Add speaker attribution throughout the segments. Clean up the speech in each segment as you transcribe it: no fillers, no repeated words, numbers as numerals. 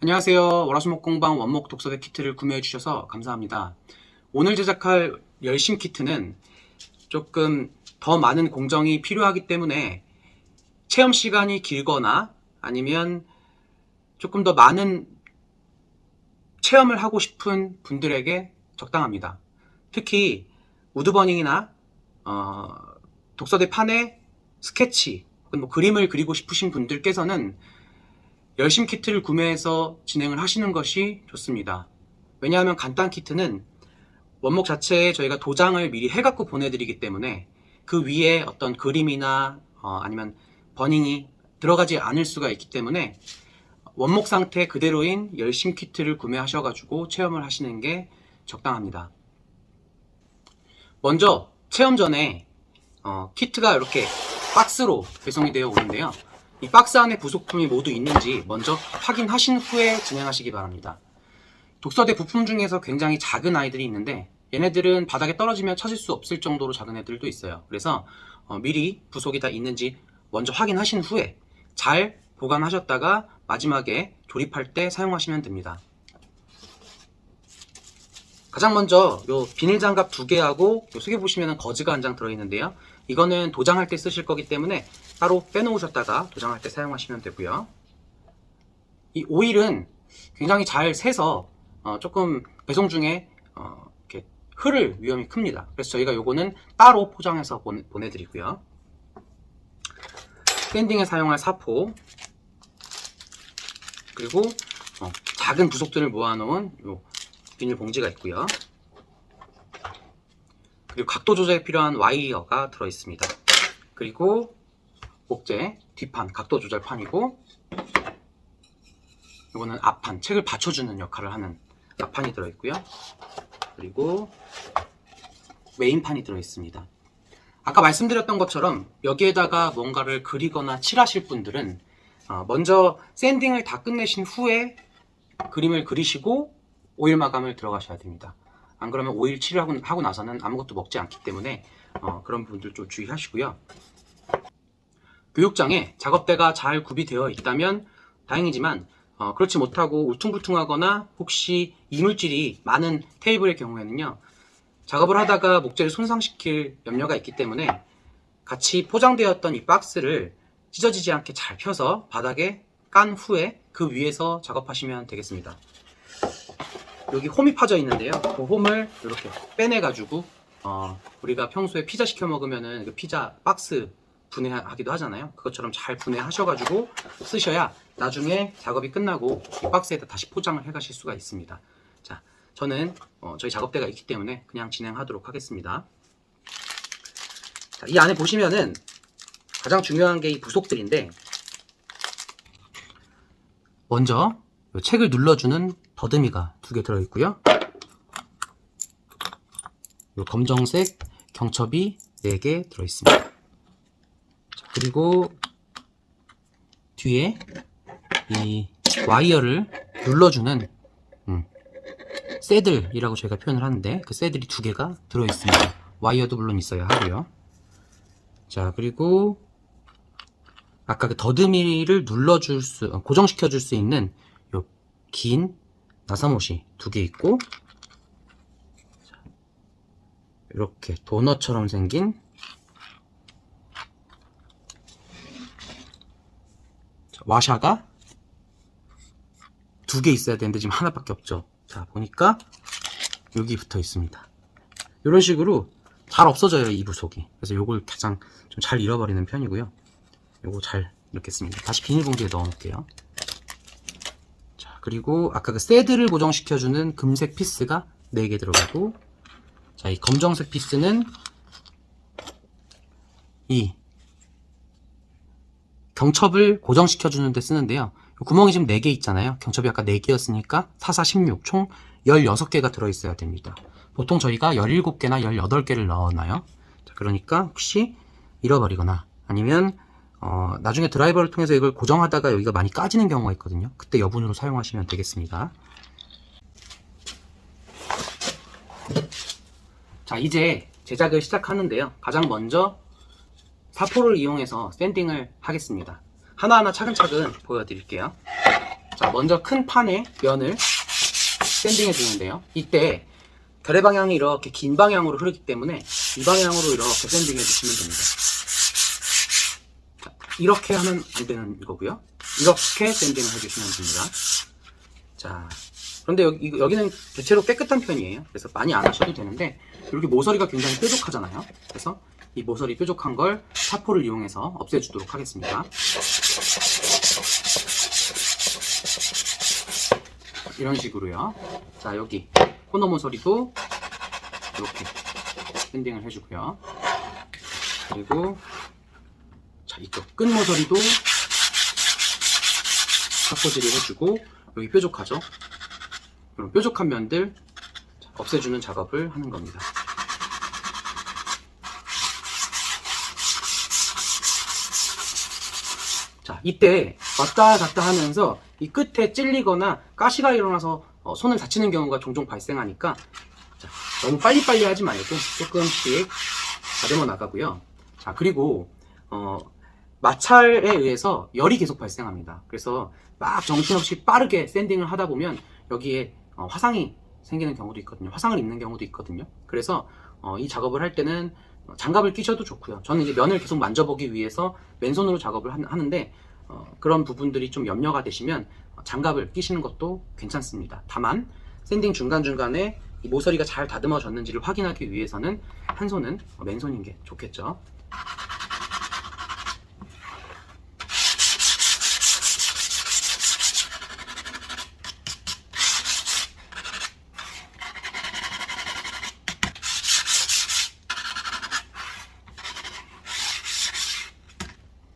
Speaker 1: 안녕하세요. 월화수목공방 원목 독서대 키트를 구매해 주셔서 감사합니다. 오늘 제작할 열심 키트는 조금 더 많은 공정이 필요하기 때문에 체험 시간이 길거나 아니면 조금 더 많은 체험을 하고 싶은 분들에게 적당합니다. 특히 우드버닝이나 독서대 판에 스케치 혹은 그림을 그리고 싶으신 분들께서는 열심 키트를 구매해서 진행을 하시는 것이 좋습니다. 왜냐하면 간단 키트는 원목 자체에 저희가 도장을 미리 해갖고 보내드리기 때문에 그 위에 어떤 그림이나 아니면 버닝이 들어가지 않을 수가 있기 때문에 원목 상태 그대로인 열심 키트를 구매하셔가지고 체험을 하시는 게 적당합니다. 먼저 체험 전에 키트가 이렇게 박스로 배송이 되어 오는데요. 이 박스 안에 부속품이 모두 있는지 먼저 확인하신 후에 진행하시기 바랍니다. 독서대 부품 중에서 굉장히 작은 아이들이 있는데 얘네들은 바닥에 떨어지면 찾을 수 없을 정도로 작은 애들도 있어요. 그래서 미리 부속이 다 있는지 먼저 확인하신 후에 잘 보관하셨다가 마지막에 조립할 때 사용하시면 됩니다. 가장 먼저 요 비닐 장갑 2개하고 속에 보시면 거즈가 한 장 들어있는데요. 이거는 도장할 때 쓰실 거기 때문에 따로 빼놓으셨다가 도장할 때 사용하시면 되고요. 이 오일은 굉장히 잘 새서 조금 배송 중에 이렇게 흐를 위험이 큽니다. 그래서 저희가 요거는 따로 포장해서 보내드리고요. 샌딩에 사용할 사포, 그리고 작은 부속들을 모아놓은 요 비닐 봉지가 있고요. 그리고 각도 조절에 필요한 와이어가 들어있습니다. 그리고 목재 뒷판 각도 조절판이고, 이거는 앞판 책을 받쳐주는 역할을 하는 앞판이 들어있고요. 그리고 메인판이 들어있습니다. 아까 말씀드렸던 것처럼 여기에다가 뭔가를 그리거나 칠하실 분들은 먼저 샌딩을 다 끝내신 후에 그림을 그리시고 오일 마감을 들어가셔야 됩니다. 안 그러면 오일 칠을 하고 나서는 아무것도 먹지 않기 때문에 그런 부분들 좀 주의하시고요. 교육장에 작업대가 잘 구비되어 있다면 다행이지만 그렇지 못하고 울퉁불퉁하거나 혹시 이물질이 많은 테이블의 경우에는요, 작업을 하다가 목재를 손상시킬 염려가 있기 때문에 같이 포장되었던 이 박스를 찢어지지 않게 잘 펴서 바닥에 깐 후에 그 위에서 작업하시면 되겠습니다. 여기 홈이 파져 있는데요. 그 홈을 이렇게 빼내 가지고 우리가 평소에 피자 시켜 먹으면은 그 피자 박스 분해하기도 하잖아요. 그것처럼 잘 분해하셔 가지고 쓰셔야 나중에 작업이 끝나고 이 박스에다 다시 포장을 해 가실 수가 있습니다. 자, 저는 저희 작업대가 있기 때문에 그냥 진행하도록 하겠습니다. 자, 이 안에 보시면은 가장 중요한 게 이 부속들인데, 먼저 이 책을 눌러주는 더듬이가 2개 들어있고요. 이 검정색 경첩이 4개 들어있습니다. 자, 그리고 뒤에 이 와이어를 눌러주는 새들이라고 저희가 표현을 하는데 그 새들이 2개가 들어있습니다. 와이어도 물론 있어야 하고요. 자, 그리고 아까 그 더듬이를 고정시켜줄 수 있는 요 긴 나사못이 2개 있고, 이렇게 도넛처럼 생긴 와샤가 2개 있어야 되는데 지금 하나밖에 없죠. 자, 보니까 여기 붙어 있습니다. 이런 식으로 잘 없어져요, 이 부속이. 그래서 요걸 가장 좀 잘 잃어버리는 편이고요. 요거 잘 넣겠습니다. 다시 비닐봉지에 넣어 놓을게요. 자, 그리고 아까 그 새드를 고정시켜주는 금색 피스가 4개 들어가고, 자, 이 검정색 피스는 이 경첩을 고정시켜주는 데 쓰는데요. 구멍이 지금 4개 있잖아요. 경첩이 아까 4개였으니까 4, 4, 16, 총 16개가 들어있어야 됩니다. 보통 저희가 17개나 18개를 넣어놔요. 자, 그러니까 혹시 잃어버리거나 아니면 나중에 드라이버를 통해서 이걸 고정하다가 여기가 많이 까지는 경우가 있거든요. 그때 여분으로 사용하시면 되겠습니다. 자, 이제 제작을 시작하는데요. 가장 먼저 사포를 이용해서 샌딩을 하겠습니다. 하나하나 차근차근 보여드릴게요. 자, 먼저 큰 판에 면을 샌딩해 주는데요. 이때 결의 방향이 이렇게 긴 방향으로 흐르기 때문에 이 방향으로 이렇게 샌딩해 주시면 됩니다. 자, 이렇게 하면 안 되는 거고요. 이렇게 샌딩을 해주시면 됩니다. 자, 그런데 여기는 대체로 깨끗한 편이에요. 그래서 많이 안 하셔도 되는데, 이렇게 모서리가 굉장히 뾰족하잖아요. 그래서 이 모서리 뾰족한 걸 사포를 이용해서 없애주도록 하겠습니다. 이런 식으로요. 자, 여기 코너 모서리도 이렇게 샌딩을 해주고요. 그리고 자, 이쪽 끝 모서리도 사포질을 해주고, 여기 뾰족하죠? 그럼 뾰족한 면들 없애주는 작업을 하는 겁니다. 자, 이때 왔다 갔다 하면서 이 끝에 찔리거나 가시가 일어나서 손을 다치는 경우가 종종 발생하니까, 자, 너무 빨리빨리 하지 말고 조금씩 다듬어 나가고요. 자, 그리고 마찰에 의해서 열이 계속 발생합니다. 그래서 막 정신없이 빠르게 샌딩을 하다 보면 여기에 화상이 생기는 경우도 있거든요. 화상을 입는 경우도 있거든요. 그래서 이 작업을 할 때는 장갑을 끼셔도 좋고요. 저는 이제 면을 계속 만져보기 위해서 왼손으로 작업을 하는데, 그런 부분들이 좀 염려가 되시면 장갑을 끼시는 것도 괜찮습니다. 다만 샌딩 중간중간에 이 모서리가 잘 다듬어졌는지를 확인하기 위해서는 한 손은 맨손인 게 좋겠죠.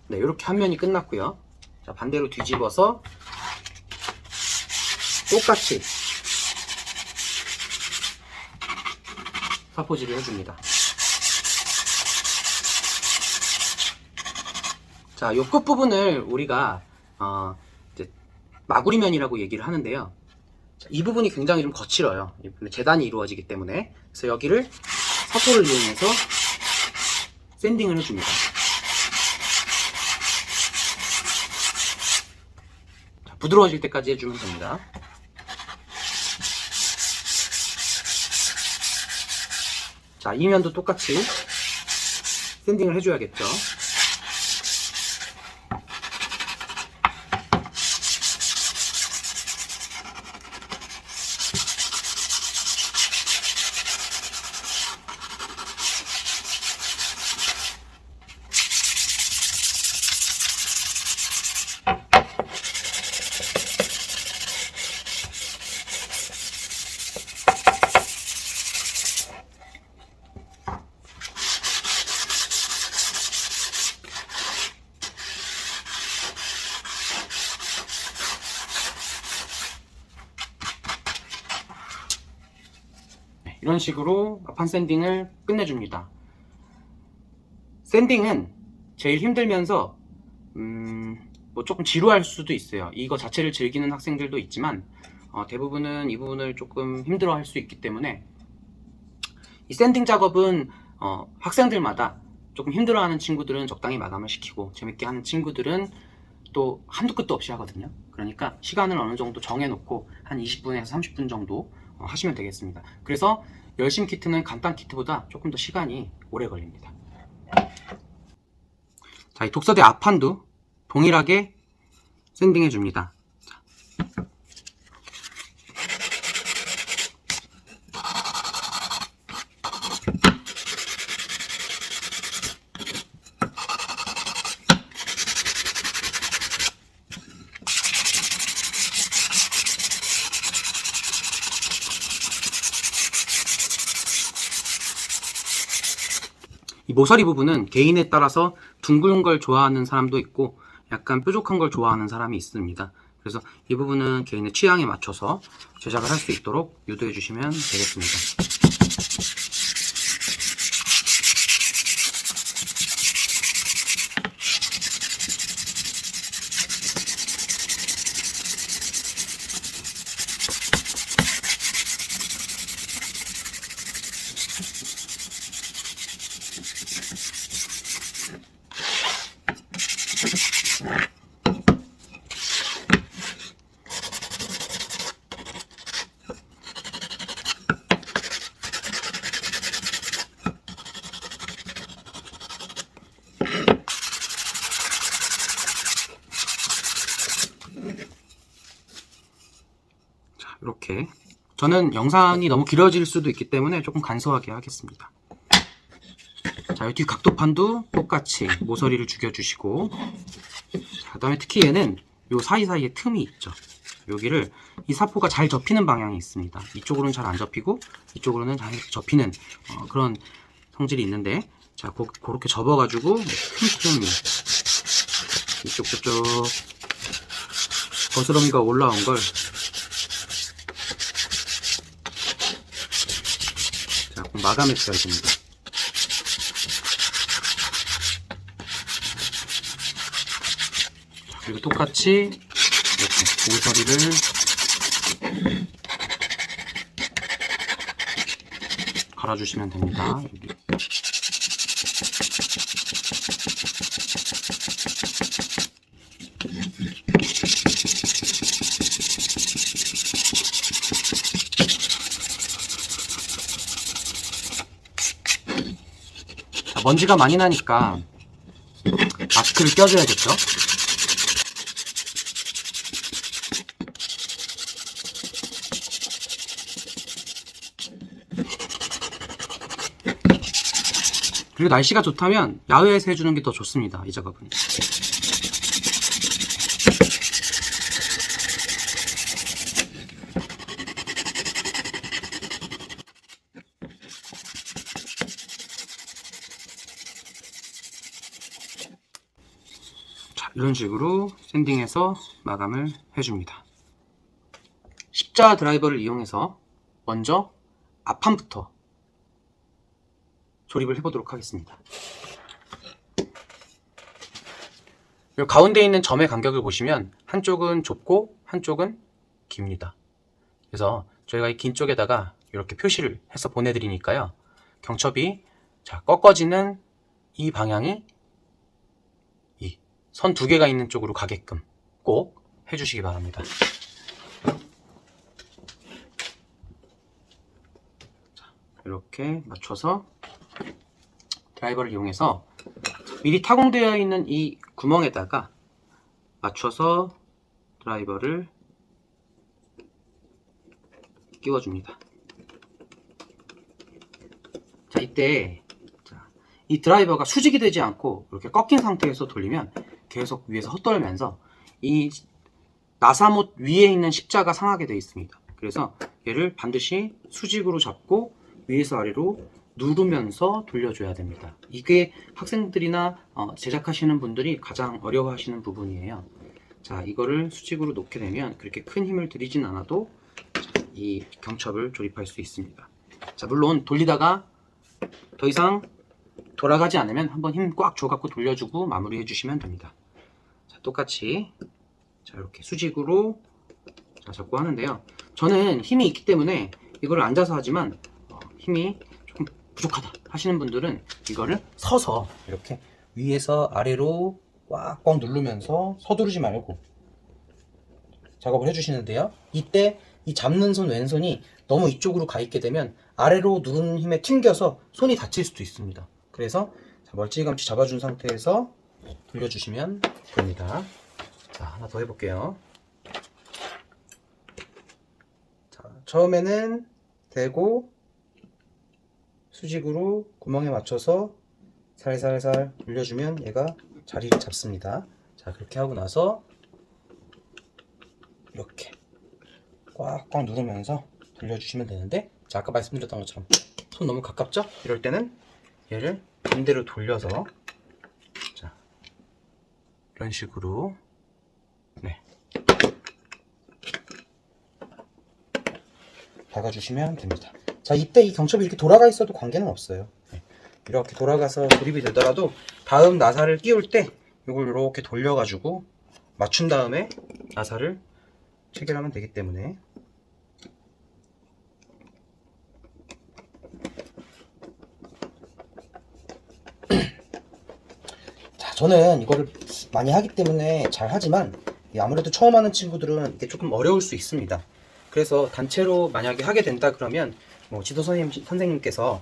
Speaker 1: 네, 이렇게 한 면이 끝났고요. 자, 반대로 뒤집어서 똑같이 사포질을 해줍니다. 자, 요 끝부분을 우리가 이제 마구리면이라고 얘기를 하는데요. 자, 이 부분이 굉장히 좀 거칠어요. 재단이 이루어지기 때문에. 그래서 여기를 사포를 이용해서 샌딩을 해줍니다. 자, 부드러워질 때까지 해주면 됩니다. 자, 이 면도 똑같이 샌딩을 해줘야겠죠. 이런 식으로 판 샌딩을 끝내줍니다. 샌딩은 제일 힘들면서 뭐 조금 지루할 수도 있어요. 이거 자체를 즐기는 학생들도 있지만 대부분은 이 부분을 조금 힘들어 할 수 있기 때문에, 이 샌딩 작업은 학생들마다 조금 힘들어하는 친구들은 적당히 마감을 시키고, 재밌게 하는 친구들은 또 한두 끝도 없이 하거든요. 그러니까 시간을 어느 정도 정해놓고 한 20분에서 30분 정도 하시면 되겠습니다. 그래서 열심 키트는 간단 키트보다 조금 더 시간이 오래 걸립니다. 자, 이 독서대 앞판도 동일하게 샌딩해 줍니다. 이 모서리 부분은 개인에 따라서 둥근 걸 좋아하는 사람도 있고 약간 뾰족한 걸 좋아하는 사람이 있습니다. 그래서 이 부분은 개인의 취향에 맞춰서 제작을 할 수 있도록 유도해 주시면 되겠습니다. 이렇게. 저는 영상이 너무 길어질 수도 있기 때문에 조금 간소하게 하겠습니다. 자, 이 뒤 각도판도 똑같이 모서리를 죽여주시고, 자, 그 다음에 특히 얘는 요 사이사이에 틈이 있죠. 여기를 이 사포가 잘 접히는 방향이 있습니다. 이쪽으로는 잘 안 접히고 이쪽으로는 잘 접히는 그런 성질이 있는데, 자, 그렇게 접어가지고 틈틈이 이쪽 저쪽 거스러미가 올라온 걸 자, 마감해 줘야 됩니다. 자, 그리고 똑같이 이렇게 모서리를 갈아주시면 됩니다. 여기. 자, 먼지가 많이 나니까 마스크를 껴줘야겠죠? 그리고 날씨가 좋다면 야외에서 해주는 게 더 좋습니다. 이 작업은. 자, 이런 식으로 샌딩해서 마감을 해줍니다. 십자 드라이버를 이용해서 먼저 앞판부터 조립을 해보도록 하겠습니다. 이 가운데 있는 점의 간격을 보시면 한쪽은 좁고 한쪽은 깁니다. 그래서 저희가 이 긴 쪽에다가 이렇게 표시를 해서 보내드리니까요, 경첩이 자 꺾어지는 이 방향이 이 선 두 개가 있는 쪽으로 가게끔 꼭 해주시기 바랍니다. 자, 이렇게 맞춰서 드라이버를 이용해서 미리 타공되어 있는 이 구멍에다가 맞춰서 드라이버를 끼워줍니다. 자, 이때 이 드라이버가 수직이 되지 않고 이렇게 꺾인 상태에서 돌리면 계속 위에서 헛돌면서 이 나사못 위에 있는 십자가 상하게 되어 있습니다. 그래서 얘를 반드시 수직으로 잡고 위에서 아래로 누르면서 돌려줘야 됩니다. 이게 학생들이나 제작하시는 분들이 가장 어려워하시는 부분이에요. 자, 이거를 수직으로 놓게 되면 그렇게 큰 힘을 들이진 않아도 이 경첩을 조립할 수 있습니다. 자, 물론 돌리다가 더 이상 돌아가지 않으면 한번 힘 꽉 줘갖고 돌려주고 마무리해 주시면 됩니다. 자, 똑같이 자, 이렇게 수직으로 자, 잡고 하는데요. 저는 힘이 있기 때문에 이걸 앉아서 하지만 힘이 조금 부족하다 하시는 분들은 이거를 서서 이렇게 위에서 아래로 꽉꽉 누르면서 서두르지 말고 작업을 해주시는데요. 이때 이 잡는 손 왼손이 너무 이쪽으로 가 있게 되면 아래로 누르는 힘에 튕겨서 손이 다칠 수도 있습니다. 그래서 멀찌감치 잡아준 상태에서 돌려주시면 됩니다. 자, 하나 더 해볼게요. 자, 처음에는 대고 수직으로 구멍에 맞춰서 살살살 돌려주면 얘가 자리를 잡습니다. 자, 그렇게 하고 나서 이렇게 꽉꽉 누르면서 돌려주시면 되는데, 자, 아까 말씀드렸던 것처럼 손 너무 가깝죠? 이럴 때는 얘를 반대로 돌려서 자, 이런 식으로 네, 박아주시면 됩니다. 자, 이때 이 경첩이 이렇게 돌아가 있어도 관계는 없어요. 네, 이렇게 돌아가서 조립이 되더라도 다음 나사를 끼울 때 이걸 이렇게 돌려가지고 맞춘 다음에 나사를 체결하면 되기 때문에 자, 저는 이거를 많이 하기 때문에 잘 하지만 아무래도 처음 하는 친구들은 이게 조금 어려울 수 있습니다. 그래서 단체로 만약에 하게 된다 그러면 뭐 지도 선생님께서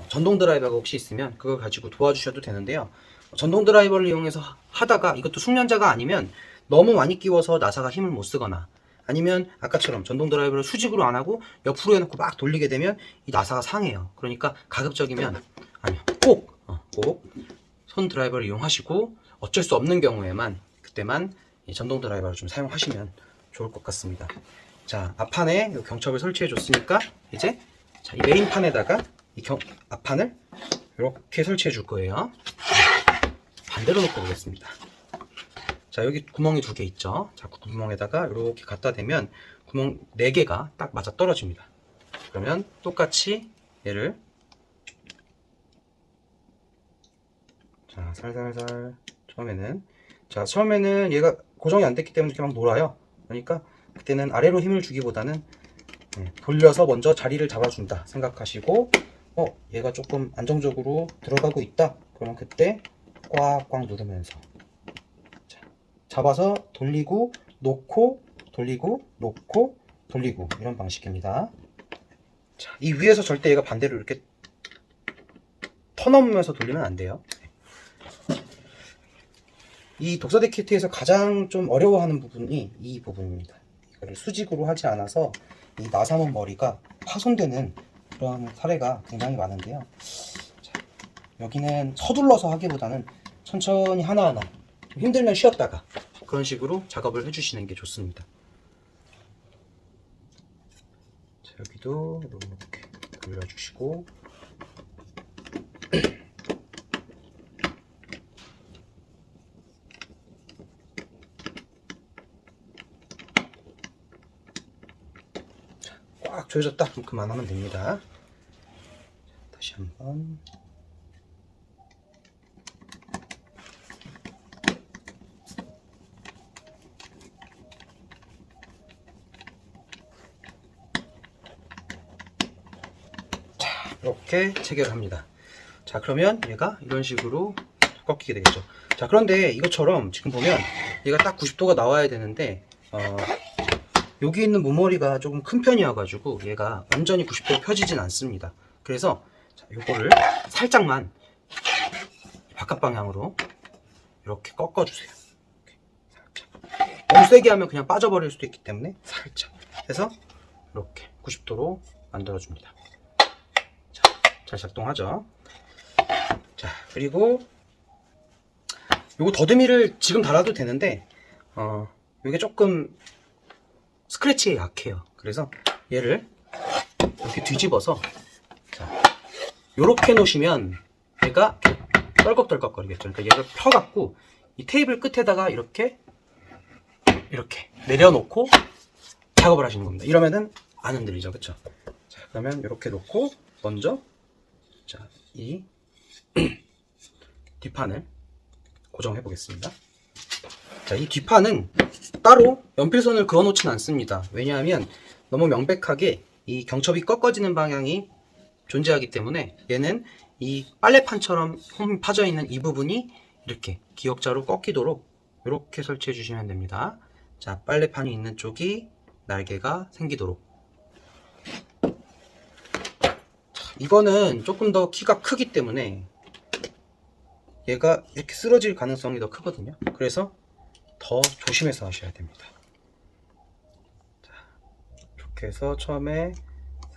Speaker 1: 전동 드라이버가 혹시 있으면 그걸 가지고 도와주셔도 되는데요. 전동 드라이버를 이용해서 하다가 이것도 숙련자가 아니면 너무 많이 끼워서 나사가 힘을 못 쓰거나 아니면 아까처럼 전동 드라이버를 수직으로 안 하고 옆으로 해놓고 막 돌리게 되면 이 나사가 상해요. 그러니까 가급적이면 아니요 꼭 손 드라이버를 이용하시고 어쩔 수 없는 경우에만 그때만 이 전동 드라이버를 좀 사용하시면 좋을 것 같습니다. 자, 앞판에 이 경첩을 설치해 줬으니까 이제 자, 이 메인판에다가 이 앞판을 이렇게 설치해 줄 거예요. 반대로 놓고 보겠습니다. 자, 여기 구멍이 2개 있죠. 자, 구멍에다가 이렇게 갖다 대면 구멍 4개가 딱 맞아 떨어집니다. 그러면 똑같이 얘를 자, 살살살 처음에는 얘가 고정이 안 됐기 때문에 이렇게 막 놀아요. 그러니까 그때는 아래로 힘을 주기보다는 돌려서 먼저 자리를 잡아준다 생각하시고 얘가 조금 안정적으로 들어가고 있다. 그러면 그때 꽉꽉 누르면서 자, 잡아서 돌리고 놓고 돌리고 놓고 돌리고 이런 방식입니다. 자, 이 위에서 절대 얘가 반대로 이렇게 터넘으면서 돌리면 안 돼요. 이 독서대 키트에서 가장 좀 어려워하는 부분이 이 부분입니다. 이거를 수직으로 하지 않아서 이 나사문 머리가 파손되는 그런 사례가 굉장히 많은데요. 자, 여기는 서둘러서 하기보다는 천천히 하나하나 힘들면 쉬었다가 그런 식으로 작업을 해주시는 게 좋습니다. 자, 여기도 이렇게 돌려주시고 꽉 조여졌다 그만하면 됩니다. 다시 한번 자, 이렇게 체결합니다. 자, 그러면 얘가 이런 식으로 꺾이게 되겠죠. 자, 그런데 이것처럼 지금 보면 얘가 딱 90도가 나와야 되는데 여기 있는 모머리가 조금 큰 편이어 가지고 얘가 완전히 90도로 펴지진 않습니다. 그래서 자, 요거를 살짝만 바깥 방향으로 이렇게 꺾어 주세요. 살짝. 너무 세게 하면 그냥 빠져버릴 수도 있기 때문에 살짝 해서 이렇게 90도로 만들어 줍니다. 자, 잘 작동하죠. 자, 그리고 요거 더듬이를 지금 달아도 되는데 요게 조금 스크래치에 약해요. 그래서 얘를 이렇게 뒤집어서 자, 요렇게 놓으시면 얘가 떨컥떨컥거리겠죠. 그러니까 얘를 펴갖고 이 테이블 끝에다가 이렇게 내려놓고 작업을 하시는 겁니다. 이러면은 안 흔들리죠. 그쵸? 자, 그러면 이렇게 놓고 먼저 자, 이 뒷판을 고정해 보겠습니다. 자, 이 뒷판은 따로 연필선을 그어 놓진 않습니다. 왜냐하면 너무 명백하게 이 경첩이 꺾어지는 방향이 존재하기 때문에 얘는 이 빨래판처럼 홈이 파져 있는 이 부분이 이렇게 기역자로 꺾이도록 이렇게 설치해 주시면 됩니다. 자, 빨래판이 있는 쪽이 날개가 생기도록. 자, 이거는 조금 더 키가 크기 때문에 얘가 이렇게 쓰러질 가능성이 더 크거든요. 그래서 더 조심해서 하셔야 됩니다. 자, 이렇게 해서 처음에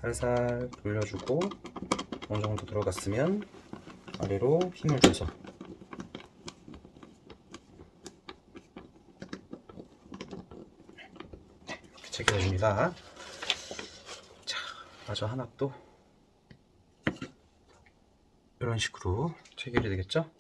Speaker 1: 살살 돌려주고 어느 정도 들어갔으면 아래로 힘을 줘서 이렇게 체결해줍니다. 자, 마저 하나 또 이런 식으로 체결이 되겠죠?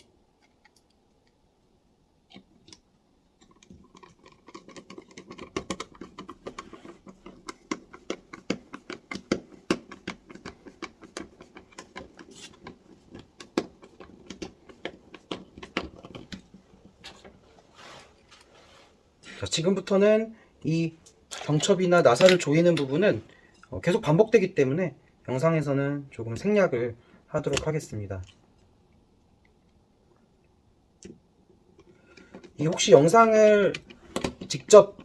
Speaker 1: 자, 지금부터는 이 경첩이나 나사를 조이는 부분은 계속 반복되기 때문에 영상에서는 조금 생략을 하도록 하겠습니다. 이 혹시 영상을 직접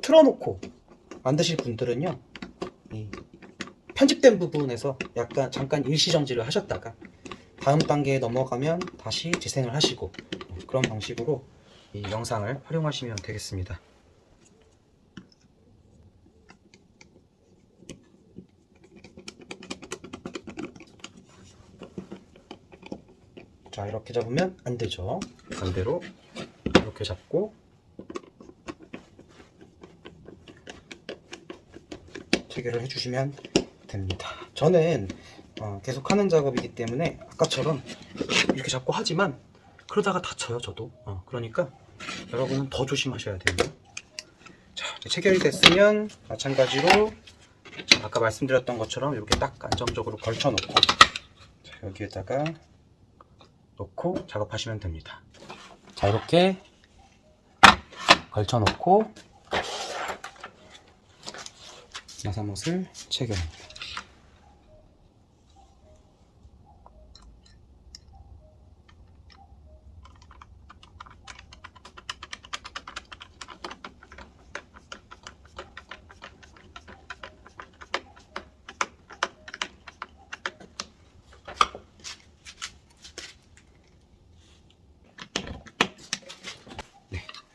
Speaker 1: 틀어놓고 만드실 분들은요, 이 편집된 부분에서 약간 잠깐 일시정지를 하셨다가 다음 단계에 넘어가면 다시 재생을 하시고 그런 방식으로 이 영상을 활용하시면 되겠습니다. 자, 이렇게 잡으면 안 되죠. 반대로 이렇게 잡고 체결을 해주시면 됩니다. 저는 계속 하는 작업이기 때문에 아까처럼 이렇게 잡고 하지만 그러다가 다쳐요, 저도. 그러니까 여러분은 더 조심하셔야 됩니다. 자, 이제 체결이 됐으면 마찬가지로 아까 말씀드렸던 것처럼 이렇게 딱 안정적으로 걸쳐 놓고, 자, 여기에다가 놓고 작업하시면 됩니다. 자, 이렇게 걸쳐 놓고 나사못을 체결합니다.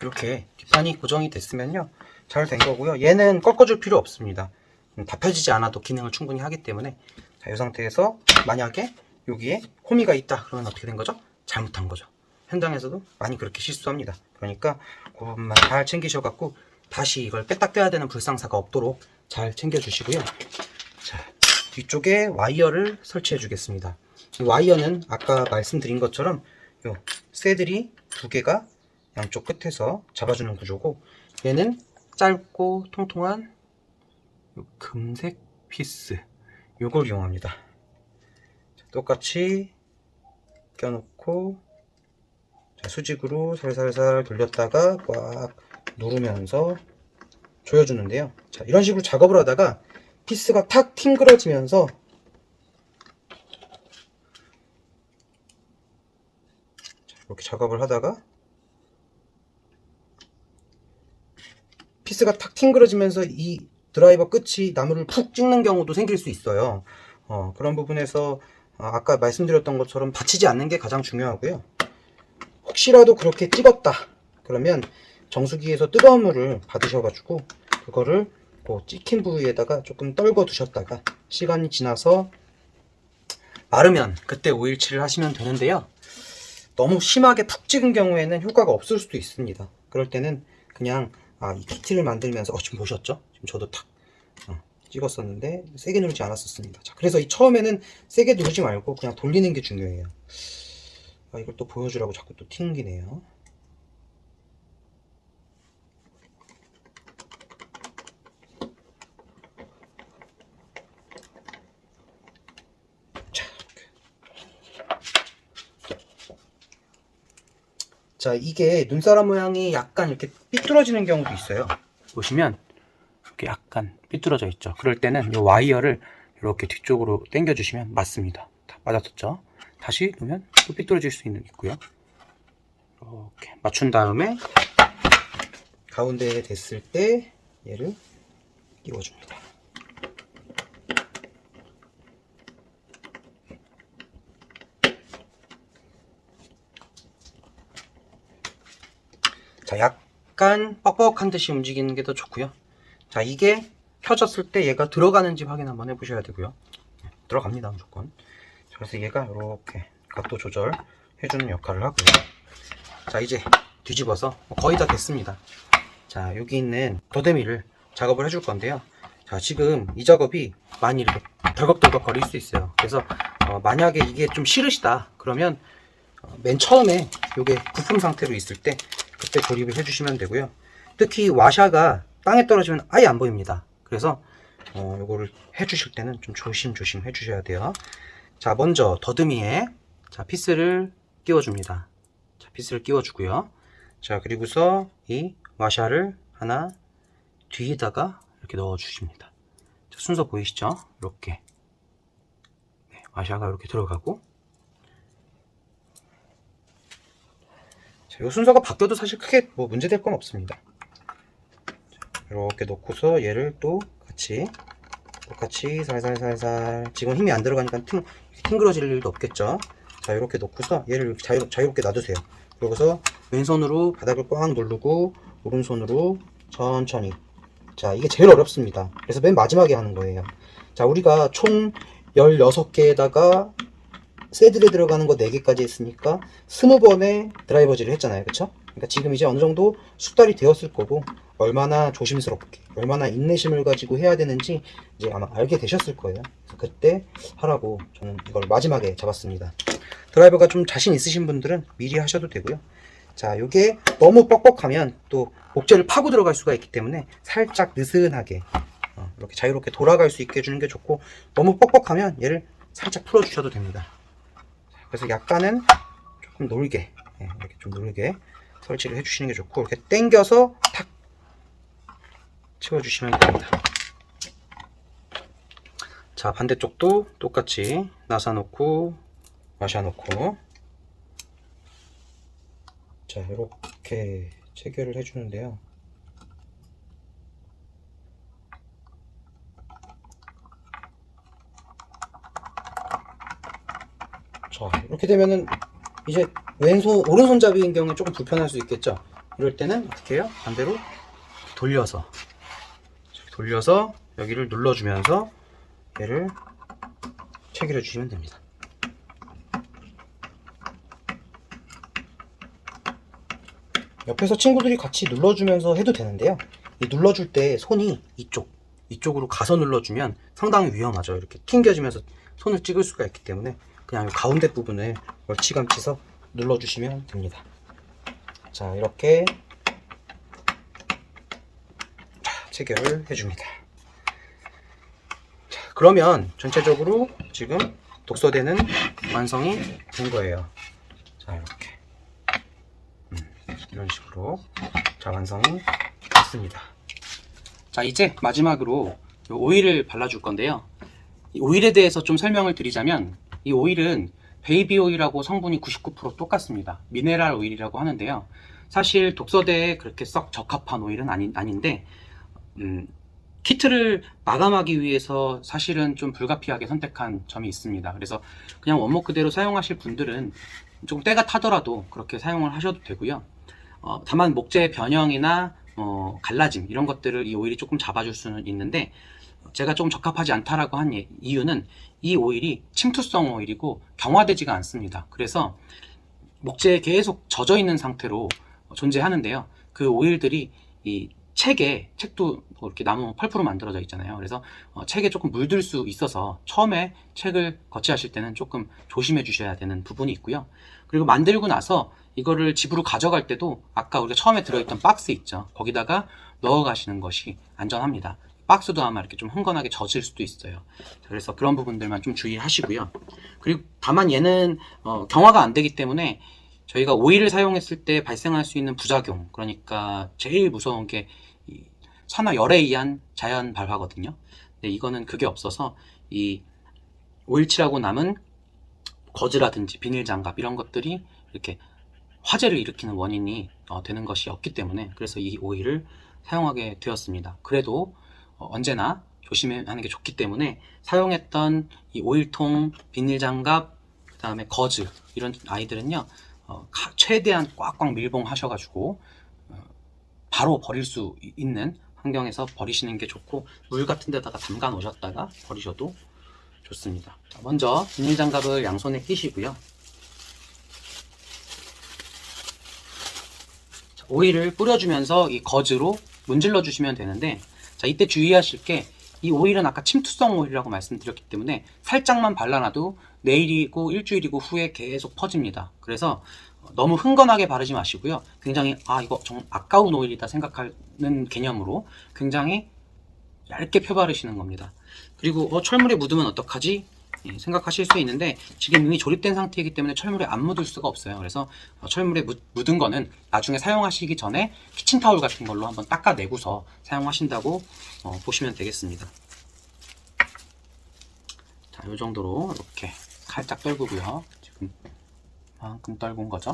Speaker 1: 이렇게 뒷판이 고정이 됐으면요, 잘 된 거고요. 얘는 꺾어줄 필요 없습니다. 다 펴지지 않아도 기능을 충분히 하기 때문에. 자, 이 상태에서 만약에 여기에 호미가 있다 그러면 어떻게 된 거죠? 잘못한 거죠. 현장에서도 많이 그렇게 실수합니다. 그러니까 그 부분만 잘 챙기셔 갖고 다시 이걸 뺐다 떼야 되는 불상사가 없도록 잘 챙겨 주시고요. 자, 뒤쪽에 와이어를 설치해 주겠습니다. 이 와이어는 아까 말씀드린 것처럼 요 쇠들이 두 개가 양쪽 끝에서 잡아주는 구조고, 얘는 짧고 통통한 요 금색 피스, 요걸 이용합니다. 자, 똑같이 껴놓고, 자, 수직으로 살살살 돌렸다가 꽉 누르면서 조여주는데요. 자, 이런 식으로 작업을 하다가 피스가 탁 튕그러지면서 자, 이렇게 작업을 하다가 피스가 탁 튕그러지면서 이 드라이버 끝이 나무를 푹 찍는 경우도 생길 수 있어요. 그런 부분에서 아까 말씀드렸던 것처럼 다치지 않는 게 가장 중요하고요. 혹시라도 그렇게 찍었다 그러면 정수기에서 뜨거운 물을 받으셔가지고 그거를 그 찍힌 부위에다가 조금 떨궈 두셨다가 시간이 지나서 마르면 그때 오일칠을 하시면 되는데요. 너무 심하게 푹 찍은 경우에는 효과가 없을 수도 있습니다. 그럴 때는 그냥 이 키트를 만들면서 지금 보셨죠? 지금 저도 탁 찍었었는데 세게 누르지 않았었습니다. 자, 그래서 처음에는 세게 누르지 말고 그냥 돌리는 게 중요해요. 이걸 또 보여주라고 자꾸 또 튕기네요. 자, 이게 눈사람 모양이 약간 이렇게 삐뚤어지는 경우도 있어요. 보시면 이렇게 약간 삐뚤어져 있죠. 그럴 때는 이 와이어를 이렇게 뒤쪽으로 당겨 주시면 맞습니다. 다 맞았었죠. 다시 놓으면 또 삐뚤어질 수 있고요. 이렇게 맞춘 다음에 가운데에 됐을 때 얘를 끼워줍니다. 자, 약간 뻑뻑한 듯이 움직이는 게 더 좋고요. 자, 이게 펴졌을 때 얘가 들어가는지 확인 한번 해보셔야 되고요. 들어갑니다, 무조건. 자, 그래서 얘가 이렇게 각도 조절 해주는 역할을 하고요. 자, 이제 뒤집어서 거의 다 됐습니다. 자, 여기 있는 더듬이를 작업을 해줄 건데요. 자, 지금 이 작업이 많이 이렇게 덜컥덜컥 거릴 수 있어요. 그래서 만약에 이게 좀 싫으시다 그러면 맨 처음에 이게 부품 상태로 있을 때 그때 조립을 해주시면 되고요. 특히 와샤가 땅에 떨어지면 아예 안 보입니다. 그래서 요거를 해주실 때는 좀 조심조심 해주셔야 돼요. 자, 먼저 더듬이에 자, 피스를 끼워줍니다. 자, 피스를 끼워주고요. 자, 그리고서 이 와샤를 하나 뒤에다가 이렇게 넣어주십니다. 자, 순서 보이시죠? 이렇게 네, 와샤가 이렇게 들어가고, 이 순서가 바뀌어도 사실 크게 뭐 문제될 건 없습니다. 이렇게 놓고서 얘를 또 똑같이 살살살살, 지금 힘이 안 들어가니까 튕그러질 일도 없겠죠. 자, 이렇게 놓고서 얘를 자유롭게 놔두세요. 그러고서 왼손으로 바닥을 꽉 누르고 오른손으로 천천히. 자, 이게 제일 어렵습니다. 그래서 맨 마지막에 하는 거예요. 자, 우리가 총 16개에다가
Speaker 2: 새들에 들어가는 거 4개까지 했으니까 20번의 드라이버질을 했잖아요. 그쵸? 그러니까 지금 이제 어느 정도 숙달이 되었을 거고, 얼마나 조심스럽게, 얼마나 인내심을 가지고 해야 되는지 이제 아마 알게 되셨을 거예요. 그래서 그때 하라고 저는 이걸 마지막에 잡았습니다. 드라이버가 좀 자신 있으신 분들은 미리 하셔도 되고요. 자, 요게 너무 뻑뻑하면 또 목재를 파고 들어갈 수가 있기 때문에 살짝 느슨하게 이렇게 자유롭게 돌아갈 수 있게 해주는 게 좋고, 너무 뻑뻑하면 얘를 살짝 풀어주셔도 됩니다. 그래서 약간은 조금 놀게, 이렇게 좀 놀게 설치를 해주시는 게 좋고, 이렇게 당겨서 탁 채워주시면 됩니다. 자, 반대쪽도 똑같이 나사놓고 마셔놓고, 자, 이렇게 체결을 해주는데요. 자, 이렇게 되면은 이제 오른손잡이인 경우에 조금 불편할 수 있겠죠. 이럴 때는 어떻게 해요? 반대로 돌려서 여기를 눌러주면서 얘를 체결해 주시면 됩니다. 옆에서 친구들이 같이 눌러주면서 해도 되는데요. 이 눌러줄 때 손이 이쪽으로 가서 눌러주면 상당히 위험하죠. 이렇게 튕겨지면서 손을 찍을 수가 있기 때문에 그냥 가운데 부분을 멀찌감치서 눌러주시면 됩니다. 자, 이렇게 체결을 해줍니다. 자, 그러면 전체적으로 지금 독서대는 완성이 된 거예요. 자, 이렇게 이런 식으로 자, 완성이 됐습니다.
Speaker 1: 자, 이제 마지막으로 이 오일을 발라줄 건데요. 이 오일에 대해서 좀 설명을 드리자면, 이 오일은 베이비 오일하고 성분이 99% 똑같습니다. 미네랄 오일이라고 하는데요. 사실 독서대에 그렇게 썩 적합한 오일은 아닌데, 키트를 마감하기 위해서 사실은 좀 불가피하게 선택한 점이 있습니다. 그래서 그냥 원목 그대로 사용하실 분들은 조금 때가 타더라도 그렇게 사용을 하셔도 되고요. 다만 목재의 변형이나 갈라짐 이런 것들을 이 오일이 조금 잡아줄 수는 있는데, 제가 조금 적합하지 않다라고 한 이유는 이 오일이 침투성 오일이고 경화되지가 않습니다. 그래서 목재에 계속 젖어 있는 상태로 존재하는데요. 그 오일들이 이 책도 뭐 이렇게 나무 펄프로 만들어져 있잖아요. 그래서 책에 조금 물들 수 있어서 처음에 책을 거치하실 때는 조금 조심해 주셔야 되는 부분이 있고요. 그리고 만들고 나서 이거를 집으로 가져갈 때도 아까 우리가 처음에 들어있던 박스 있죠. 거기다가 넣어 가시는 것이 안전합니다. 박스도 아마 이렇게 좀 흥건하게 젖을 수도 있어요. 그래서 그런 부분들만 좀 주의하시고요. 그리고 다만 얘는 경화가 안 되기 때문에 저희가 오일을 사용했을 때 발생할 수 있는 부작용, 그러니까 제일 무서운 게 산화열에 의한 자연 발화거든요. 근데 이거는 그게 없어서 이 오일칠하고 남은 거즈라든지 비닐 장갑 이런 것들이 이렇게 화재를 일으키는 원인이 되는 것이 없기 때문에, 그래서 이 오일을 사용하게 되었습니다. 그래도 언제나 조심하는 게 좋기 때문에 사용했던 이 오일통, 비닐 장갑, 그 다음에 거즈 이런 아이들은요, 최대한 꽉꽉 밀봉하셔가지고 바로 버릴 수 있는 환경에서 버리시는 게 좋고, 물 같은 데다가 담가 놓으셨다가 버리셔도 좋습니다. 먼저 비닐 장갑을 양손에 끼시고요. 오일을 뿌려주면서 이 거즈로 문질러 주시면 되는데, 자, 이때 주의하실 게, 이 오일은 아까 침투성 오일이라고 말씀드렸기 때문에 살짝만 발라놔도 내일이고 일주일이고 후에 계속 퍼집니다. 그래서 너무 흥건하게 바르지 마시고요. 굉장히 이거 좀 아까운 오일이다 생각하는 개념으로 굉장히 얇게 펴바르시는 겁니다. 그리고 철물에 묻으면 어떡하지? 생각하실 수 있는데, 지금 이미 조립된 상태이기 때문에 철물에 안 묻을 수가 없어요. 그래서 철물에 묻은 거는 나중에 사용하시기 전에 키친타올 같은 걸로 한번 닦아내고서 사용하신다고 보시면 되겠습니다. 자, 이 정도로 이렇게 살짝 떨구고요. 지금 만큼 떨군 거죠.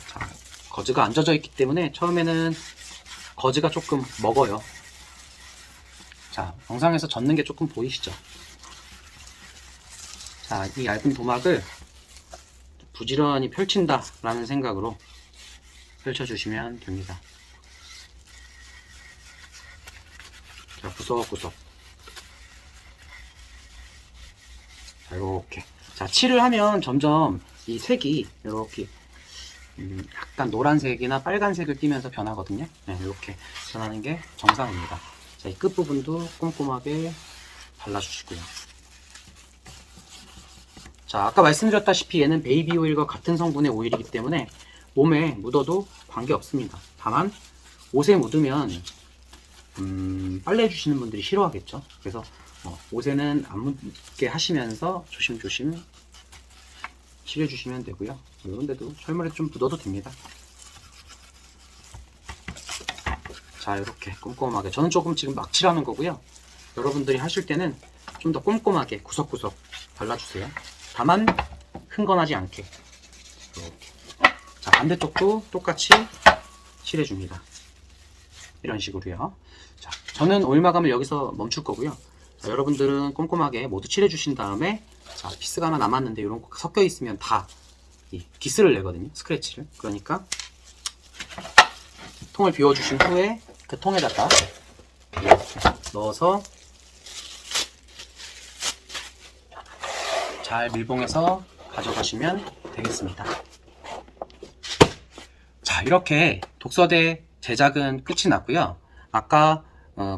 Speaker 1: 자, 거즈가 안 젖어 있기 때문에 처음에는 거즈가 조금 먹어요. 자, 영상에서 젖는 게 조금 보이시죠? 자, 이 얇은 도막을 부지런히 펼친다 라는 생각으로 펼쳐주시면 됩니다. 자, 구석구석. 자, 이렇게 자, 칠을 하면 점점 이 색이 이렇게 약간 노란색이나 빨간색을 띠면서 변하거든요. 네, 이렇게 변하는 게 정상입니다. 자, 이 끝부분도 꼼꼼하게 발라주시고요. 자, 아까 말씀드렸다시피 얘는 베이비 오일과 같은 성분의 오일이기 때문에 몸에 묻어도 관계없습니다. 다만 옷에 묻으면 빨래 해주시는 분들이 싫어하겠죠. 그래서 옷에는 안 묻게 하시면서 조심조심 칠해주시면 되고요. 이런 데도 철물에 좀 묻어도 됩니다. 자, 이렇게 꼼꼼하게, 저는 조금 지금 막 칠하는 거고요. 여러분들이 하실 때는 좀 더 꼼꼼하게 구석구석 발라주세요. 다만 흥건하지 않게. 이렇게. 자, 반대쪽도 똑같이 칠해줍니다. 이런 식으로요. 자, 저는 오일 마감을 여기서 멈출 거고요. 자, 여러분들은 꼼꼼하게 모두 칠해주신 다음에, 자, 피스가 하나 남았는데 이런 거 섞여 있으면 다 이 기스를 내거든요. 스크래치를. 그러니까 통을 비워주신 후에 그 통에다가 이렇게 넣어서 잘 밀봉해서 가져가시면 되겠습니다. 자, 이렇게 독서대 제작은 끝이 났고요. 아까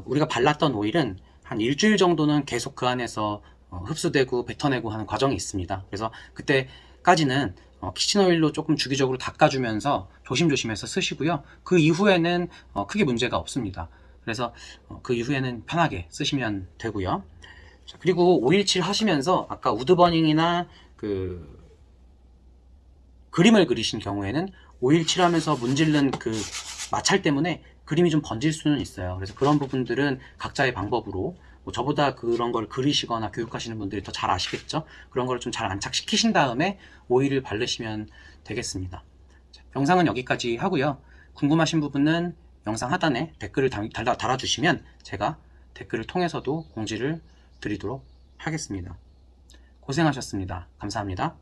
Speaker 1: 우리가 발랐던 오일은 한 일주일 정도는 계속 그 안에서 흡수되고 뱉어내고 하는 과정이 있습니다. 그래서 그때까지는 키친오일로 조금 주기적으로 닦아주면서 조심조심해서 쓰시고요. 그 이후에는 크게 문제가 없습니다. 그래서 그 이후에는 편하게 쓰시면 되고요. 자, 그리고 오일칠 하시면서 아까 우드버닝이나 그 그림을 그리신 경우에는 오일칠하면서 문질른 그 마찰 때문에 그림이 좀 번질 수는 있어요. 그래서 그런 부분들은 각자의 방법으로, 뭐 저보다 그런 걸 그리시거나 교육하시는 분들이 더 잘 아시겠죠? 그런 걸 좀 잘 안착시키신 다음에 오일을 바르시면 되겠습니다. 자, 영상은 여기까지 하고요. 궁금하신 부분은 영상 하단에 댓글을 달아주시면 제가 댓글을 통해서도 공지를 드리도록 하겠습니다. 고생하셨습니다. 감사합니다.